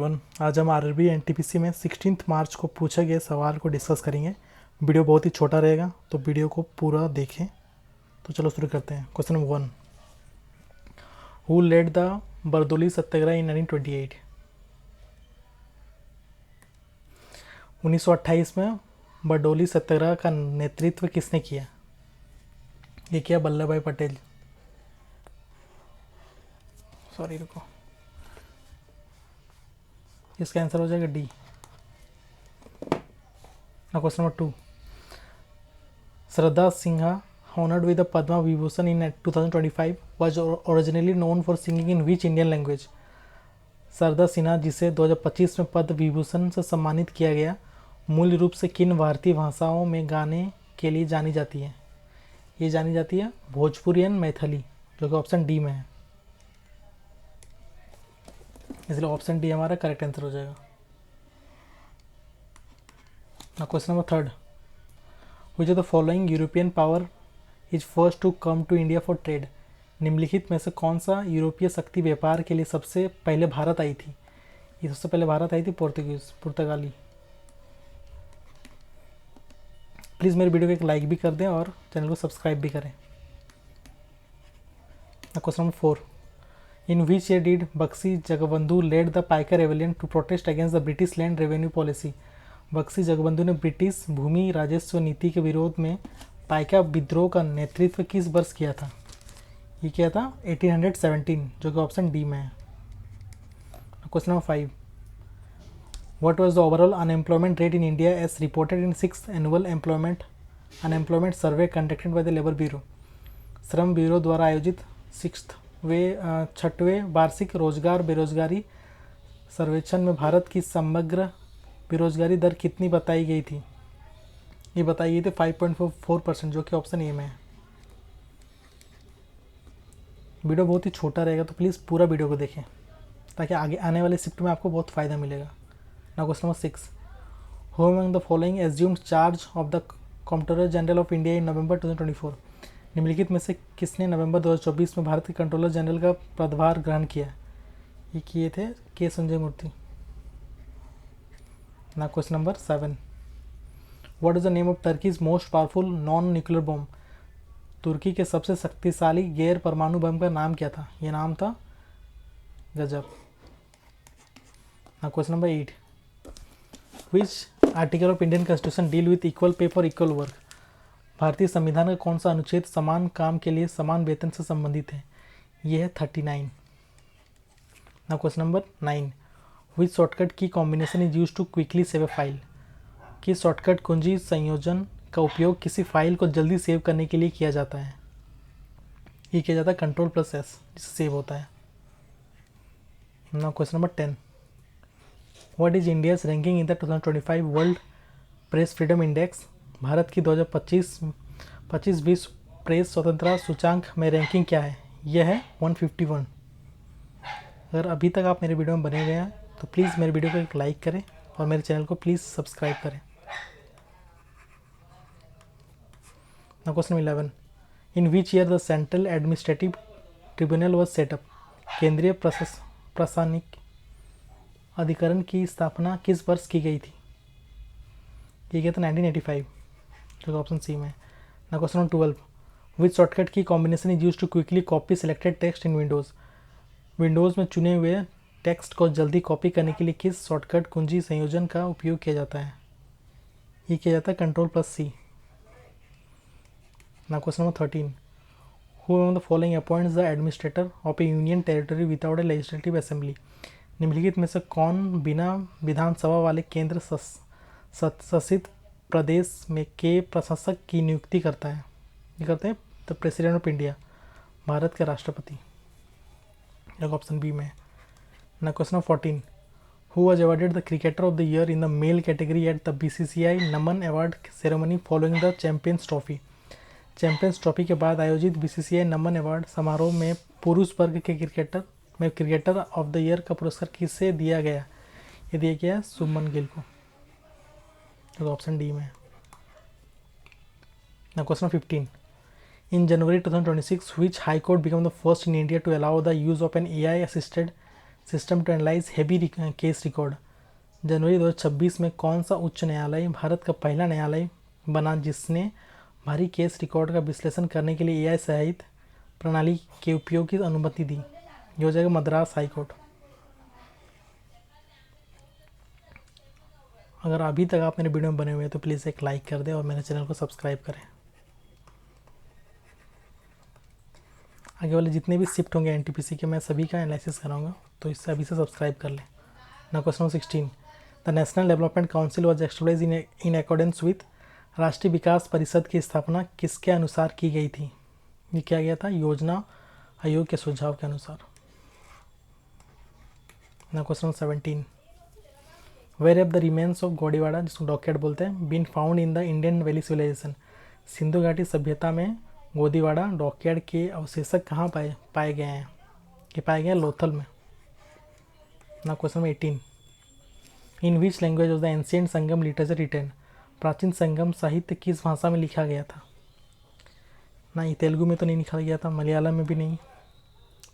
आज हम RRB NTPC में 16 मार्च को पूछे गए सवाल को डिस्कस करेंगे। वीडियो बहुत ही छोटा रहेगा तो वीडियो को पूरा देखें। तो चलो शुरू करते हैं। Question number 1, who led the Bardoli Satyagraha in 1928? 1928 में बरदोली सत्याग्रह का नेतृत्व किसने किया? ये किया वल्लभ भाई पटेल। सॉरी रुको, इसका आंसर हो जाएगा D. Now question number 2. Shraddha Sinha, honored with the Padma Vibhushan in 2025, was originally known for singing in which Indian language? श्रद्धा सिन्हा, जिसे 2025 में पद्म विभूषण से सम्मानित किया गया, मूल रूप से किन भारतीय भाषाओं में गाने के लिए जानी जाती है? ये जानी जाती है भोजपुरी एंड मैथिली, जो कि ऑप्शन डी में है। इसलिए ऑप्शन डी हमारा करेक्ट आंसर हो जाएगा। Now question number 3. Which of the following European power is first to come to India for trade? निम्नलिखित में से कौन सा यूरोपीय शक्ति व्यापार के लिए सबसे पहले भारत आई थी? ये सबसे पहले भारत आई थी पुर्तगाली। प्लीज़ मेरे वीडियो को एक लाइक भी कर दें और चैनल को सब्सक्राइब भी करें। Question number 4. In which year did Bakshi Jagabandhu led the Paika rebellion to protest against the British land revenue policy? Bakshi Jagabandhu ने ब्रिटिश भूमि राजस्व नीति के विरोध में पाइका विद्रोह का नेतृत्व किस वर्ष किया था? ये किया था 1817, जो कि ऑप्शन डी में है। Question number 5. What was the overall unemployment rate in India as reported in 6th annual unemployment survey conducted by the labour bureau? श्रम ब्यूरो द्वारा आयोजित 6वें वार्षिक रोजगार बेरोजगारी सर्वेक्षण में भारत की समग्र बेरोजगारी दर कितनी बताई गई थी? ये बताई गई थी 5.4%, जो कि ऑप्शन ए में है। वीडियो बहुत ही छोटा रहेगा तो प्लीज़ पूरा वीडियो को देखें ताकि आगे आने वाले शिफ्ट में आपको बहुत फ़ायदा मिलेगा। Now question number 6. Who among the following assumed charge of the controller general of India in November 2024? निम्नलिखित में से किसने नवंबर 2024 में भारत के कंट्रोलर जनरल का पदभार ग्रहण किया? ये किए थे के संजय मूर्ति। Now question number 7. What is the name of Turkey's most powerful non-nuclear bomb? तुर्की के सबसे शक्तिशाली गैर परमाणु बम का नाम क्या था? ये नाम था गजब। Now question number 8. Which article of Indian Constitution deal with equal pay for equal work? भारतीय संविधान का कौन सा अनुच्छेद समान काम के लिए समान वेतन से संबंधित है? ये है 39। Now question number 9. Which shortcut key combination is used to quickly save a file? किस शॉर्टकट कुंजी संयोजन का उपयोग किसी फाइल को जल्दी सेव करने के लिए किया जाता है? ये किया जाता है Ctrl+S, जिससे सेव होता है। Now question number 10. What is India's ranking in the 2025 World Press Freedom Index? Bharat की 2025 विश्व प्रेस स्वतंत्रता सूचांक में रैंकिंग क्या है? यह है 151। अगर अभी तक आप मेरे वीडियो में बने हुए हैं तो प्लीज़ मेरे वीडियो को एक लाइक करें और मेरे चैनल को प्लीज़ सब्सक्राइब करें। Now question 11. In which year the central administrative tribunal was setup? केंद्रीय प्रशासनिक अधिकरण की स्थापना किस वर्ष की गई थी? ये किया था 1985, जो ऑप्शन सी में है। Now question 12. Which shortcut key combination is use to quickly copy selected text in Windows? Windows में चुने हुए टेक्स्ट को जल्दी कॉपी करने के लिए किस शॉर्टकट कुंजी संयोजन का उपयोग किया जाता है? ये किया जाता है Ctrl+C। Now question number 13. Who among the following appoints the administrator of A union territory without A legislative assembly? निम्नलिखित में से कौन बिना विधानसभा वाले केंद्र शासित प्रदेश में के प्रशासक की नियुक्ति करता है? ये करते हैं the president of India, Bharat के राष्ट्रपति, जो ऑप्शन बी में है। Now question number 14. Who was awarded the Cricketer of the Year in the male category at the BCCI Naman Award ceremony following the Champions Trophy? Champions trophy के बाद आयोजित BCCI नमन award समारोह में पुरुष वर्ग के क्रिकेटर ऑफ द ईयर का पुरस्कार किसे दिया गया? ये दिया गया शुभमन गिल को, जो ऑप्शन डी में है। Now question 15. In January 2026, which High Court became the first in India to allow the use of an AI-assisted system to analyse heavy case record. जनवरी 2026 में कौन सा उच्च न्यायालय भारत का पहला न्यायालय बना जिसने भारी केस रिकॉर्ड का विश्लेषण करने के लिए एआई सहायित प्रणाली के उपयोग की अनुमति दी? ये हो जाएगा मद्रास हाई कोर्ट। अगर अभी तक आप मेरे वीडियो में बने हुए हैं तो प्लीज़ एक लाइक कर दें और मेरे चैनल को सब्सक्राइब करें। आगे वाले जितने भी शिफ्ट होंगे एनटीपीसी के मैं सभी का एनालिसिस कराऊंगा, तो इससे अभी से सब्सक्राइब कर लें। ना question 16, the national development council was establish in accordance with. राष्ट्रीय विकास परिषद की स्थापना किसके अनुसार की गई थी? ये किया गया था योजना आयोग के सुझाव के अनुसार। ना question 17, where have the remains of गौड़ीवाड़ा, जिसको डॉकेट बोलते हैं, been found in the Indian valley civilisation. Sindhu घाटी सभ्यता में गोदीवाड़ा डॉकयार्ड के अवशेषक कहाँ पाए गए हैं? ये पाए गए हैं लोथल में। ना question 18, in which language of the ancient Sangam literature written. प्राचीन संगम साहित्य किस भाषा में लिखा गया था? ना ये तेलुगु में तो नहीं लिखा गया था, मलयालम में भी नहीं,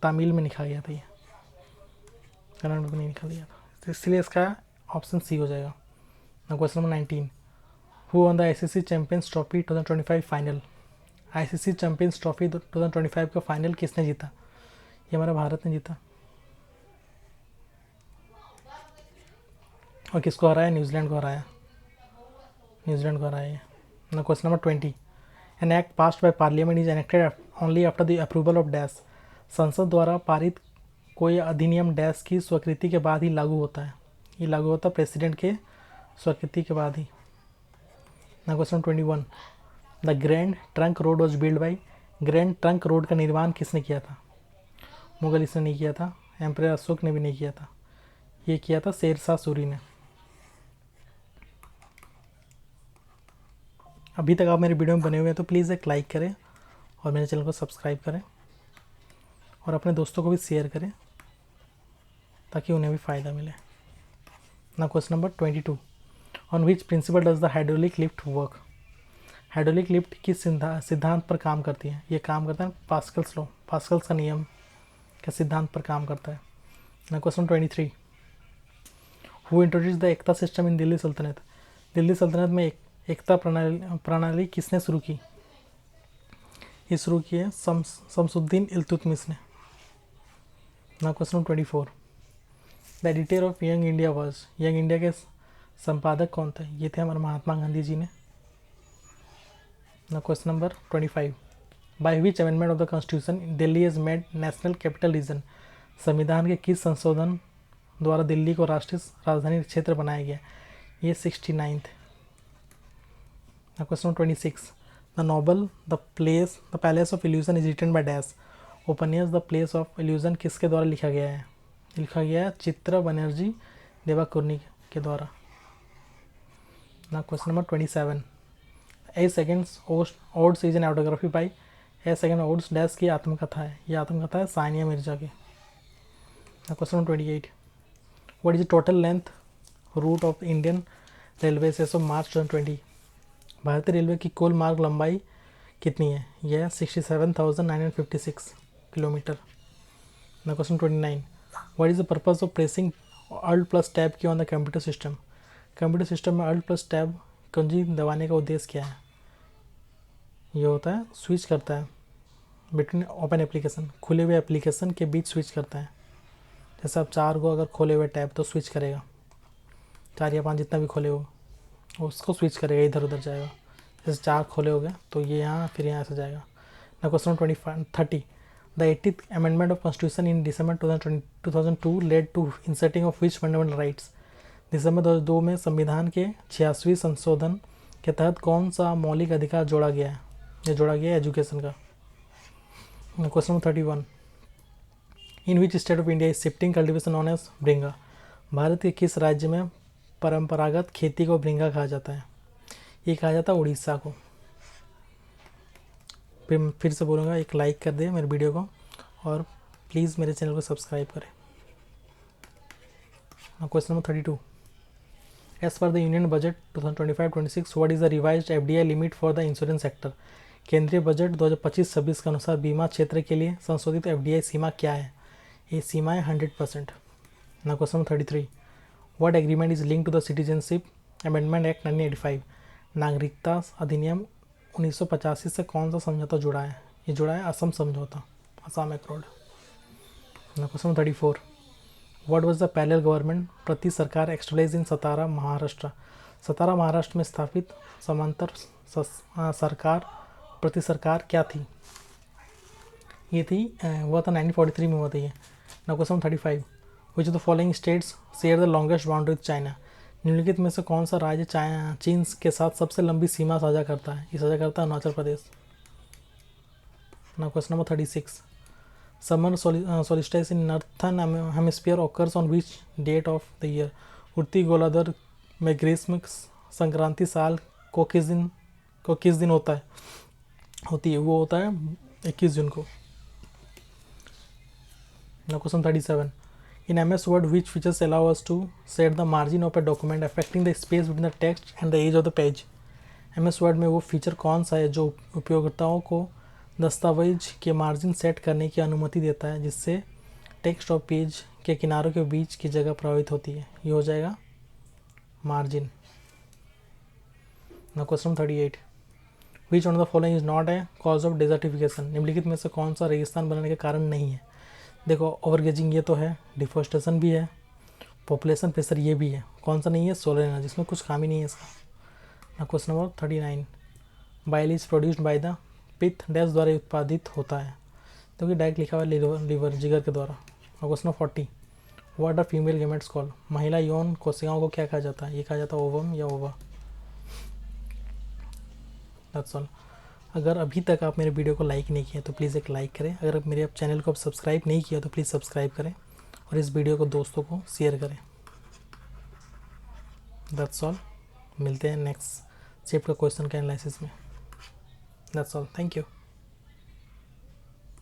तमिल में लिखा गया था, ये कन्नड़ में भी नहीं लिखा गया था, तो इसलिए इसका ऑप्शन सी हो जाएगा। ना question number 19, who on the ICC champions trophy 2025 final. ICC champions trophy 2025 का फाइनल किसने जीता? ये हमारा भारत ने जीता। और किसको हराया? न्यूजीलैंड को हराया, न्यूजीलैंड को हराया। ना question number 20, an act passed by parliament is enacted only after the approval of dash. संसद द्वारा पारित कोई अधिनियम डैश की स्वीकृति के बाद ही लागू होता है। ये लागू होता है प्रेसिडेंट के स्वीकृति के बाद ही। ना question 21, the grand trunk road was build by. Grand trunk road का निर्माण किसने किया था? मुगल इसने नहीं किया था, एम्परर अशोक ने भी नहीं किया था, ये किया था शेरशाह सूरी ने। अभी तक आप मेरे वीडियो में बने हुए हैं तो प्लीज़ एक लाइक करें और मेरे चैनल को सब्सक्राइब करें और अपने दोस्तों को भी शेयर करें ताकि उन्हें भी फ़ायदा मिले। ना question number 22, on which principle does the hydraulic lift work. Hydraulic lift किस सिद्धांत पर काम करती है? ये काम करता है पास्कल्स लॉ, पास्कल्स का नियम के सिद्धांत पर काम करता है। ना question 23, who introduce the Ekta system in Delhi सल्तनत। दिल्ली सल्तनत में एकता प्रणाली किसने शुरू की? ये शुरू की है शमसुद्दीन इल्तुतमिश ने। ना question 24, the editor of young India was. Young India के संपादक कौन थे? ये थे हमारे महात्मा गांधी जी ने। ना question number 25, by which amendment of the constitution Delhi is made national capital region. संविधान के किस संशोधन द्वारा दिल्ली को राष्ट्रीय राजधानी क्षेत्र बनाया गया? ये 69th। ना question number 26, the novel the palace of illusion is written by dash. उपन्यास द प्लेस ऑफ इल्यूजन किसके द्वारा लिखा गया है? लिखा गया है चित्रा बनर्जी देवाकुर्नी के द्वारा। ना question number 27, A seconds odds is an autography by. A second odds dash की आत्मकथा है, ये आत्मकथा है सानिया मिर्जा की। ना question number 28, what is the total length route of Indian railway as of March 2020। भारतीय रेलवे की कुल मार्ग लंबाई कितनी है? यह 67,956 किलोमीटर। ना question 29, what is the purpose of pressing alt plus tab key on the computer system. Computer system में अल्ट प्लस टैब कुंजी दबाने का उद्देश्य क्या है? ये होता है स्विच करता है बिटवीन ओपन एप्लीकेशन, खुले हुए एप्लीकेशन के बीच स्विच करता है। जैसे आप 4 को अगर खोले हुए टैब तो स्विच करेगा, 4 या 5 जितना भी खोले हो उसको स्विच करेगा, इधर उधर जाएगा। जैसे 4 खोले हो गए तो ये यहाँ फिर यहाँ से जाएगा। ना question 30, the 80th amendment of constitution in December 2002 led to inserting of which fundamental rights. दिसंबर 2002 में संविधान के 86वें संशोधन के तहत कौन सा मौलिक अधिकार जोड़ा गया है? ये जोड़ा गया है एजुकेशन का। Question number 31, in which state of India is shifting cultivation known as भृंगा। भारत के किस राज्य में परंपरागत खेती को भृंगा कहा जाता है? ये कहा जाता है उड़ीसा को। फिर से बोलूँगा, एक लाइक कर दे मेरे वीडियो को और प्लीज़ मेरे चैनल को सब्सक्राइब करें। Question number 32, as per the union budget 2025-26 what is the revised FDI limit for the insurance sector. केंद्रीय बजट 2025-26 के अनुसार बीमा क्षेत्र के लिए संशोधित एफडीआई सीमा क्या है? ये सीमा है 100%। Now question number 33. What agreement is linked to the Citizenship Amendment Act 1985? नागरिकता अधिनियम 1985 से कौन सा समझौता जुड़ा है? ये जुड़ा है असम समझौता, Assam एक्रोड। Now question number 34. What was the parallel government प्रति सरकार established in सतारा महाराष्ट्र? सतारा महाराष्ट्र में स्थापित समांतर सरकार प्रति सरकार क्या थी? ये थी हुआ था 1943 में हुआ था ये। Now question 35. Which of the following states share the longest boundary with China? निम्नलिखित में से कौन सा राज्य चीन के साथ सबसे लंबी सीमा साझा करता है? ये साझा करता है Arunachal Pradesh. Now question number 36. Summer solstice in northern hemisphere occurs on which date of the year? उड़ती गोलार्ध में ग्रीष्म संक्रांति साल को किस दिन होती है? वो होता है 21 जून को। Now question 37. In MS Word, which features allow us to set the margin of a document affecting the space between the text and the edge of the page? MS Word में वो फीचर कौन सा है जो उपयोगकर्ताओं को दस्तावेज के मार्जिन सेट करने की अनुमति देता है जिससे टेक्स्ट और पेज के किनारों के बीच की जगह प्रभावित होती है? ये हो जाएगा margin. Now question 38. Which one of the following is not a cause of desertification? निम्नलिखित में से कौन सा रेगिस्तान बनने के कारण नहीं है? देखो, ओवरगेजिंग ये तो है, डिफोरेस्टेशन भी है, पॉपुलेशन प्रेशर ये भी है। कौन सा नहीं है? सोलर एनर्जी, जिसमें कुछ काम ही नहीं है इसका। ना question number 39. Bile is produced by the पित्त डैश द्वारा उत्पादित होता है, तो कि डायरेक्ट लिखा हुआ लीवर जिगर के द्वारा। और question number 40. What are female gametes call? महिला यौन कोशिकाओं को क्या कहा जाता है? ये कहा जाता है ओवम या ओवा। That's all. अगर अभी तक आप मेरे वीडियो को लाइक नहीं किया तो प्लीज़ एक लाइक करें। अगर मेरे चैनल को आप सब्सक्राइब नहीं किया तो प्लीज़ सब्सक्राइब करें और इस वीडियो को दोस्तों को शेयर करें। That's all. मिलते हैं नेक्स्ट चैप्टर क्वेश्चन के एनालिसिस में। That's all. Thank you.